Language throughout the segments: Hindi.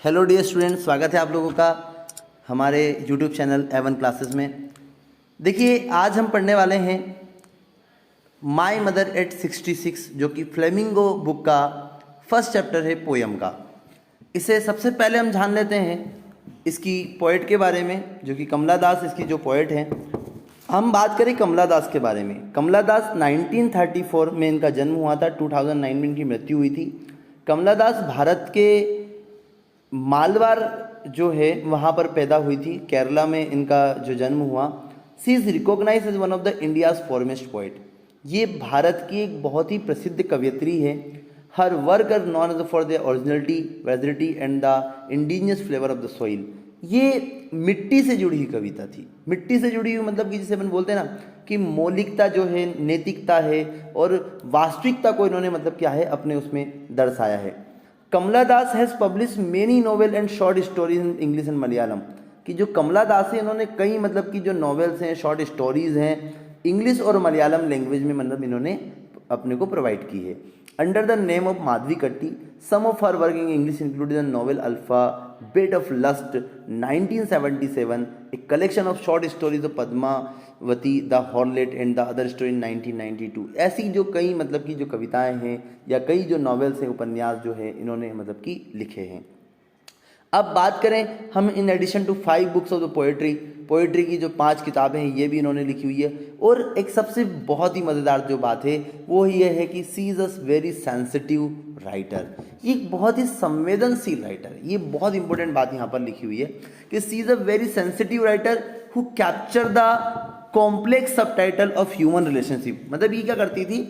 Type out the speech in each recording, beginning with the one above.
हेलो डियर स्टूडेंट, स्वागत है आप लोगों का हमारे यूट्यूब चैनल A1 क्लासेस में। देखिए, आज हम पढ़ने वाले हैं माई मदर एट 66, जो कि फ्लेमिंगो बुक का फर्स्ट चैप्टर है पोयम का। इसे सबसे पहले हम जान लेते हैं इसकी पोएट के बारे में, जो कि कमला दास इसकी जो पोएट हैं। हम बात करें कमला दास के बारे में। कमला दास 1934 में इनका जन्म हुआ था, 2009 में इनकी मृत्यु हुई थी। कमला दास भारत के मालवार जो है वहाँ पर पैदा हुई थी, केरला में इनका जो जन्म हुआ। She is recognised as one of the India's foremost poet. ये भारत की एक बहुत ही प्रसिद्ध कवयित्री है। Her work are known as for the originality, validity and the indigenous flavour of the soil. ये मिट्टी से जुड़ी हुई कविता थी। मिट्टी से जुड़ी हुई मतलब कि जिसे अपन बोलते हैं ना कि मौलिकता जो है, नैतिकता है और वास्तविकता को इन्होंने मतलब क्या है अपने उसमें दर्शाया है। Kamala Das has publish many novel and short stories in English and Malayalam. कि जो कमला दास है इन्होंने कई मतलब कि जो नॉवेल्स हैं, शॉर्ट स्टोरीज हैं, इंग्लिश और मलयालम लैंग्वेज में मतलब इन्होंने अपने को प्रोवाइड की है। Under the name of Madhavi Kutty, some of her work in English included the novel alphabet of lust 1977, a collection of short stories of Padmavati, the harlot and the other story in 1992। ऐसी जो कई मतलब की जो कविताएं हैं या कई जो नॉवेल्स हैं, उपन्यास जो है इन्होंने मतलब कि लिखे हैं। अब बात करें हम, in addition to 5 books of the poetry की जो 5 किताबें हैं ये भी इन्होंने लिखी हुई है। और एक सबसे बहुत ही मज़ेदार जो बात है वो ये है कि she is a very sensitive writer. ये एक बहुत ही संवेदनशील राइटर है। ये बहुत इंपॉर्टेंट बात यहाँ पर लिखी हुई है कि she is a very sensitive writer who capture the complex subtitle of human relationship. मतलब ये क्या करती थी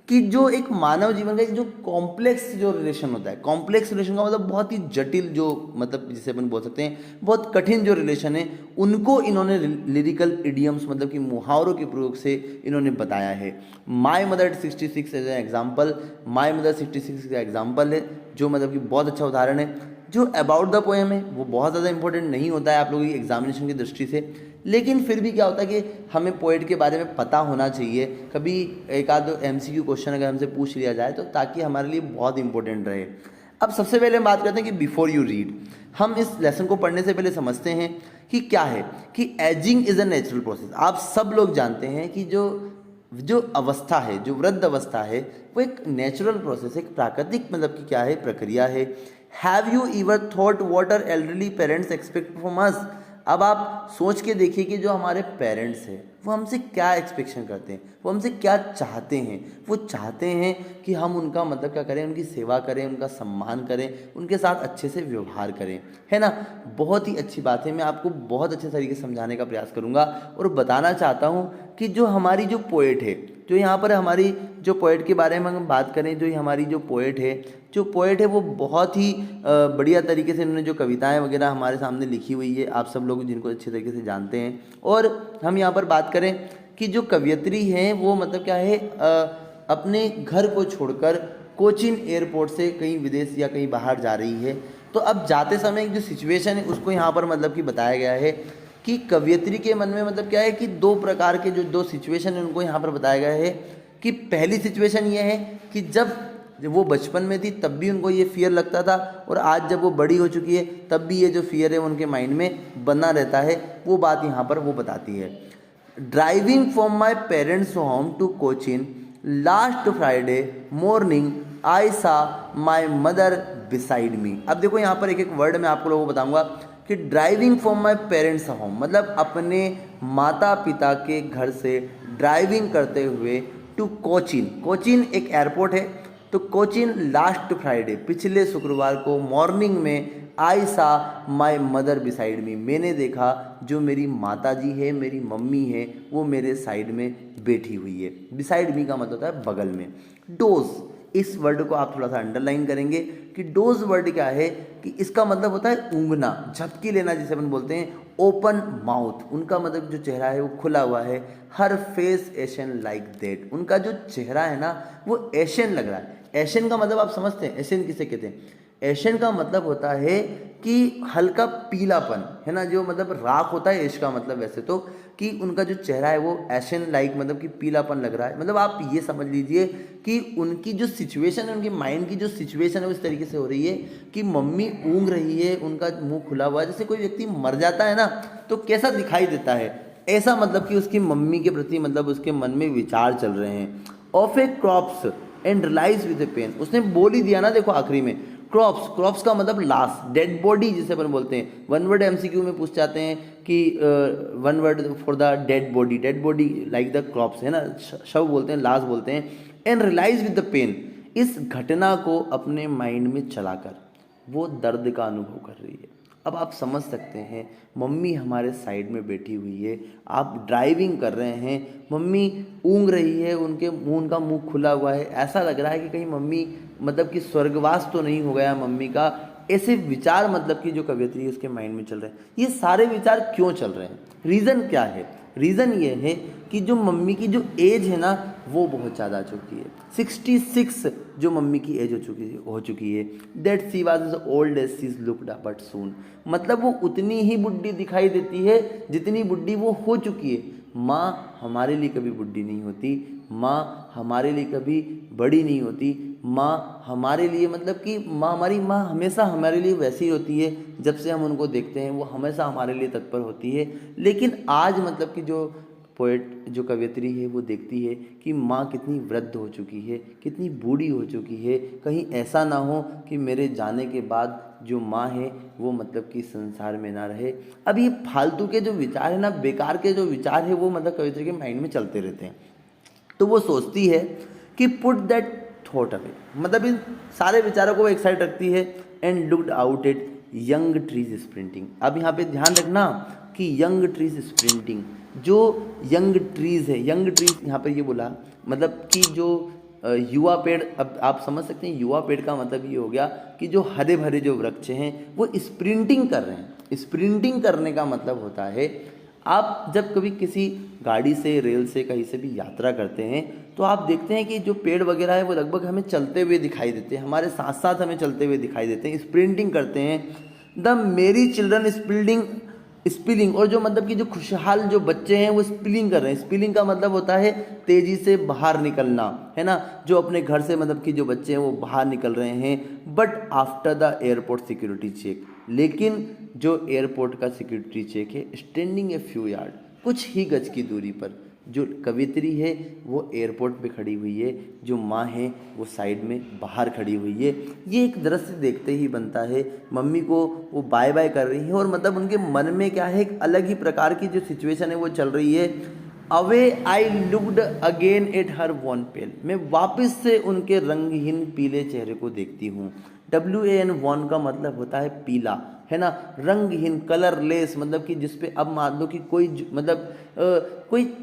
कि जो एक मानव जीवन का जो कॉम्प्लेक्स जो रिलेशन होता है, कॉम्प्लेक्स रिलेशन का मतलब बहुत ही जटिल जो मतलब जिसे अपन बोल सकते हैं बहुत कठिन जो रिलेशन है, उनको इन्होंने लिरिकल इडियम्स मतलब कि मुहावरों के प्रयोग से इन्होंने बताया है। My mother 66 as an example, my mother 66 का एग्जाम्पल है जो मतलब कि बहुत अच्छा उदाहरण है। जो अबाउट द पोएम है वो बहुत ज़्यादा इंपॉर्टेंट नहीं होता है आप लोगों की एग्जामिनेशन की दृष्टि से, लेकिन फिर भी क्या होता है कि हमें पोएट के बारे में पता होना चाहिए। कभी एक आध MCQ क्वेश्चन अगर हमसे पूछ लिया जाए तो ताकि हमारे लिए बहुत इंपॉर्टेंट रहे। अब सबसे पहले हम बात करते हैं कि बिफोर यू रीड, हम इस लेसन को पढ़ने से पहले समझते हैं कि क्या है कि ageing is a natural process. आप सब लोग जानते हैं कि जो अवस्था है, जो वृद्ध अवस्था है, वो एक नेचुरल प्रोसेस, एक प्राकृतिक मतलब कि क्या है प्रक्रिया है। Have you ever thought what our elderly parents expect from us. अब आप सोच के देखिए कि जो हमारे पेरेंट्स हैं वो हमसे क्या एक्सपेक्शन करते हैं, वो हमसे क्या चाहते हैं। वो चाहते हैं कि हम उनका मतलब क्या करें, उनकी सेवा करें, उनका सम्मान करें, उनके साथ अच्छे से व्यवहार करें, है ना। बहुत ही अच्छी बात है। मैं आपको बहुत अच्छे तरीके से समझाने का प्रयास करूंगा और बताना चाहता हूँ कि जो हमारी जो पोएट है, जो यहाँ पर हमारी जो पोएट के बारे में हम बात करें, जो हमारी जो पोएट है वो बहुत ही बढ़िया तरीके से इन्होंने जो कविताएं वगैरह हमारे सामने लिखी हुई है, आप सब लोग जिनको अच्छे तरीके से जानते हैं। और हम यहाँ पर बात करें कि जो कवयित्री हैं वो मतलब क्या है अपने घर को छोड़कर कोचीन एयरपोर्ट से कहीं विदेश या कहीं बाहर जा रही है। तो अब जाते समय जो सिचुएशन है उसको यहाँ पर मतलब कि बताया गया है कि कवयित्री के मन में मतलब क्या है कि 2 प्रकार के जो 2 सिचुएशन है उनको यहाँ पर बताया गया है। कि पहली सिचुएशन ये है कि जब वो बचपन में थी तब भी उनको ये फियर लगता था, और आज जब वो बड़ी हो चुकी है तब भी ये जो फियर है उनके माइंड में बना रहता है। वो बात यहाँ पर वो बताती है। Driving from my parents home to Cochin last Friday morning I saw my mother beside me. अब देखो यहाँ पर एक एक वर्ड मैं आपको लोगों को बताऊंगा कि driving from my parents home मतलब अपने माता पिता के घर से ड्राइविंग करते हुए टू कोचीन। कोचीन एक एयरपोर्ट है, तो कोचीन लास्ट फ्राइडे पिछले शुक्रवार को मॉर्निंग में आई saw my mother beside me, मैंने देखा जो मेरी माता जी है, मेरी मम्मी है, वो मेरे साइड में बैठी हुई है। बिसाइड मी का मतलब होता है बगल में। डोज, इस वर्ड को आप थोड़ा सा अंडरलाइन करेंगे कि डोज वर्ड क्या है कि इसका मतलब होता है ऊँघना, झपकी लेना जिसे अपन बोलते हैं। ओपन माउथ, उनका मतलब जो चेहरा है वो खुला हुआ है। हर फेस एशियन लाइक दैट, उनका जो चेहरा है ना वो एशियन लग रहा है। एशियन का मतलब आप समझते हैं, एशियन किसे कहते हैं। एशियन का मतलब होता है कि हल्का पीलापन, है ना, जो मतलब राख होता है एश का मतलब वैसे तो, कि उनका जो चेहरा है वो एशियन लाइक मतलब कि पीलापन लग रहा है। मतलब आप ये समझ लीजिए कि उनकी जो सिचुएशन है, उनके माइंड की जो सिचुएशन है उस तरीके से हो रही है कि मम्मी ऊँग रही है, उनका मुंह खुला हुआ है। जैसे कोई व्यक्ति मर जाता है ना तो कैसा दिखाई देता है, ऐसा मतलब कि उसकी मम्मी के प्रति मतलब उसके मन में विचार चल रहे हैं। Of a corpse and realise with a pain, उसने बोल ही दिया ना, देखो आखिरी में क्रॉप्स, क्रॉप्स का मतलब लाश, डेड बॉडी जिसे अपन बोलते हैं। वन वर्ड एमसीक्यू में पूछ जाते हैं कि one word for the dead body, dead body like the corpse, है ना, शव बोलते हैं, लाश बोलते हैं। And realise with the pain, इस घटना को अपने माइंड में चलाकर वो दर्द का अनुभव कर रही है। अब आप समझ सकते हैं, मम्मी हमारे साइड में बैठी हुई है, आप ड्राइविंग कर रहे हैं, मम्मी ऊँग रही है, उनका मुंह खुला हुआ है, ऐसा लग रहा है कि कहीं मम्मी मतलब कि स्वर्गवास तो नहीं हो गया मम्मी का। ऐसे विचार मतलब कि जो कवियत्री उसके माइंड में चल रहे हैं। ये सारे विचार क्यों चल रहे हैं, रीज़न क्या है? रीज़न ये है कि जो मम्मी की जो एज है ना वो बहुत ज़्यादा आ चुकी है। 66 जो मम्मी की एज हो चुकी है। That she was as old as she looked but soon, मतलब वो उतनी ही बुढ़ी दिखाई देती है जितनी बुढ़ी वो हो चुकी है। माँ हमारे लिए कभी बुढ़ी नहीं होती, माँ हमारे लिए कभी बड़ी नहीं होती, माँ हमारे लिए मतलब कि हमारी माँ हमेशा हमारे लिए वैसी होती है, जब से हम उनको देखते हैं वो हमेशा हमारे लिए तत्पर होती है। लेकिन आज मतलब कि जो पोएट, जो कवियत्री है, वो देखती है कि माँ कितनी वृद्ध हो चुकी है, कितनी बूढ़ी हो चुकी है, कहीं ऐसा ना हो कि मेरे जाने के बाद जो माँ है वो मतलब कि संसार में ना रहे। अब ये फालतू के जो विचार है ना, बेकार के जो विचार है, वो मतलब कवियत्री के माइंड में चलते रहते हैं। तो वो सोचती है कि पुट दैट थॉट अवे, मतलब इन सारे विचारों को एक साइड रखती है। And looked out at young trees sprinting. अब यहाँ पे ध्यान रखना कि यंग ट्रीज स्प्रिंटिंग, जो यंग ट्रीज है, यंग ट्रीज यहाँ पर ये बोला मतलब कि जो युवा पेड़। अब आप समझ सकते हैं युवा पेड़ का मतलब ये हो गया कि जो हरे भरे जो वृक्ष हैं वो स्प्रिंटिंग कर रहे हैं। स्प्रिंटिंग करने का मतलब होता है, आप जब कभी किसी गाड़ी से, रेल से, कहीं से भी यात्रा करते हैं तो आप देखते हैं कि जो पेड़ वगैरह है वो लगभग हमें चलते हुए दिखाई देते हैं, हमारे साथ साथ हमें चलते हुए दिखाई देते हैं, स्प्रिंटिंग करते हैं। द मेरी चिल्ड्रन स्पिलिंग, और जो मतलब कि जो खुशहाल जो बच्चे हैं वो स्पिलिंग कर रहे हैं। स्पिलिंग का मतलब होता है तेजी से बाहर निकलना, है ना, जो अपने घर से मतलब कि जो बच्चे हैं वो बाहर निकल रहे हैं। But after the airport security check, लेकिन जो एयरपोर्ट का सिक्योरिटी चेक है, स्टैंडिंग ए फ्यू यार्ड, कुछ ही गज की दूरी पर जो कवियत्री है वो एयरपोर्ट पे खड़ी हुई है, जो माँ है वो साइड में बाहर खड़ी हुई है। ये एक दृश्य देखते ही बनता है, मम्मी को वो बाय बाय कर रही है और मतलब उनके मन में क्या है, एक अलग ही प्रकार की जो सिचुएशन है वो चल रही है। Away I looked again at her wan pale, मैं वापस से उनके रंगहीन पीले चेहरे को देखती हूँ। WAN वन का मतलब होता है पीला, है ना, रंगहीन, कलरलेस, मतलब कि जिसपे अब मान लो कि कोई मतलब कोई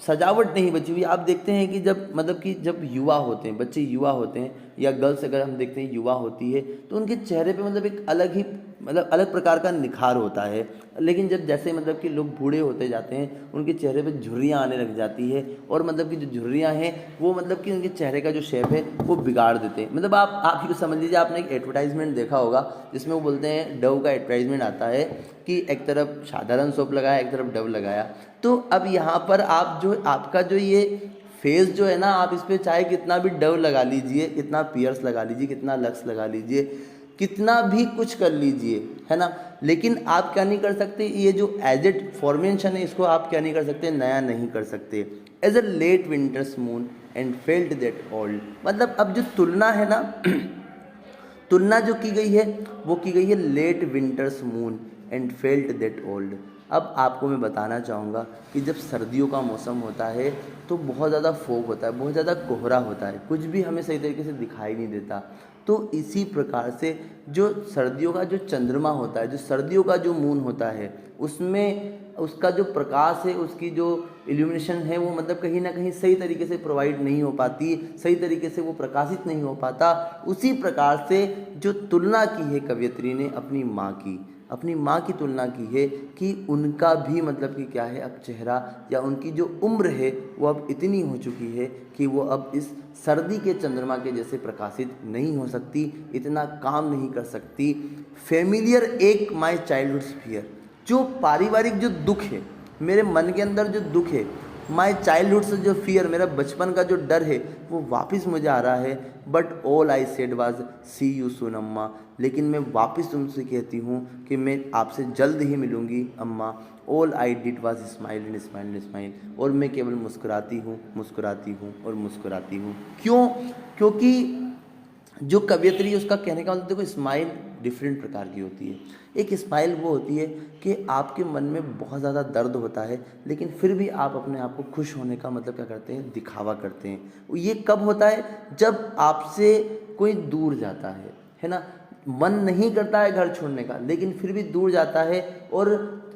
सजावट नहीं बची हुई। आप देखते हैं कि जब मतलब कि जब युवा होते हैं, बच्चे युवा होते हैं, या गर्ल्स अगर हम देखते हैं युवा होती है, तो उनके चेहरे पे मतलब एक अलग ही मतलब अलग प्रकार का निखार होता है। लेकिन जब जैसे मतलब कि लोग बूढ़े होते जाते हैं, उनके चेहरे पे झुर्रियाँ आने लग जाती है, और मतलब कि जो झुर्रियाँ हैं वो मतलब कि उनके चेहरे का जो शेप है वो बिगाड़ देते हैं। मतलब आप ही समझ लीजिए, आपने एक एडवर्टाइजमेंट देखा होगा जिसमें वो बोलते हैं, डव का एडवर्टाइजमेंट आता है कि एक तरफ साधारण सोप लगाया, एक तरफ डव लगाया। तो अब यहाँ पर आप जो आपका जो ये फेस जो है ना, आप इस पर चाहे कितना भी डव लगा लीजिए, कितना पियर्स लगा लीजिए, कितना लक्स लगा लीजिए, कितना भी कुछ कर लीजिए, है ना, लेकिन आप क्या नहीं कर सकते, ये जो एज इट फॉर्मेशन है इसको आप क्या नहीं कर सकते, नया नहीं कर सकते। As a late winter's moon and felt that old, मतलब अब जो तुलना है ना तुलना जो की गई है वो की गई है late winter's moon and felt that old. अब आपको मैं बताना चाहूँगा कि जब सर्दियों का मौसम होता है तो बहुत ज़्यादा फोग होता है, बहुत ज़्यादा कोहरा होता है, कुछ भी हमें सही तरीके से दिखाई नहीं देता। तो इसी प्रकार से जो सर्दियों का जो चंद्रमा होता है, जो सर्दियों का जो मून होता है, उसमें उसका जो प्रकाश है, उसकी जो इल्यूमिनेशन है वो मतलब कहीं ना कहीं सही तरीके से प्रोवाइड नहीं हो पाती, सही तरीके से वो प्रकाशित नहीं हो पाता। उसी प्रकार से जो तुलना की है कवियत्री ने अपनी माँ की तुलना की है कि उनका भी मतलब कि क्या है, अब चेहरा या उनकी जो उम्र है वो अब इतनी हो चुकी है कि वो अब इस सर्दी के चंद्रमा के जैसे प्रकाशित नहीं हो सकती, इतना काम नहीं कर सकती। फेमिलियर एक माई चाइल्डहुड फियर, जो पारिवारिक जो दुख है, मेरे मन के अंदर जो दुख है माई चाइल्डहुड से जो फियर, मेरा बचपन का जो डर है वो वापस मुझे आ रहा है। But all I said was see you soon अम्मा। लेकिन मैं वापस तुमसे कहती हूँ कि मैं आपसे जल्द ही मिलूँगी अम्मा। All I did was smile and smile and smile. और मैं केवल मुस्कुराती हूँ, मुस्कुराती हूँ और मुस्कुराती हूँ। क्यों? क्योंकि जो कवियत्री है उसका कहने का मतलब, देखो स्माइल डिफरेंट प्रकार की होती है। एक स्माइल वो होती है कि आपके मन में बहुत ज़्यादा दर्द होता है, लेकिन फिर भी आप अपने आप को खुश होने का मतलब क्या करते हैं, दिखावा करते हैं। ये कब होता है? जब आपसे कोई दूर जाता है ना। मन नहीं करता है घर छोड़ने का, लेकिन फिर भी दूर जाता है और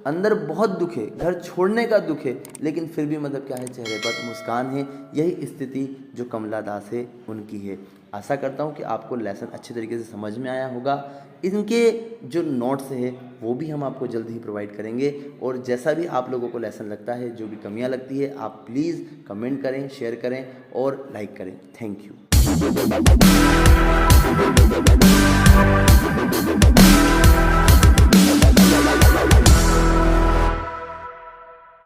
अंदर बहुत दुख है, घर छोड़ने का दुख है, लेकिन फिर भी मतलब क्या है, चेहरे पर मुस्कान है। यही स्थिति जो कमला दास है उनकी है। आशा करता हूँ कि आपको लेसन अच्छे तरीके से समझ में आया होगा। इनके जो नोट्स है वो भी हम आपको जल्द ही प्रोवाइड करेंगे। और जैसा भी आप लोगों को लेसन लगता है, जो भी कमियाँ लगती है, आप प्लीज़ कमेंट करें, शेयर करें और लाइक करें। Thank you.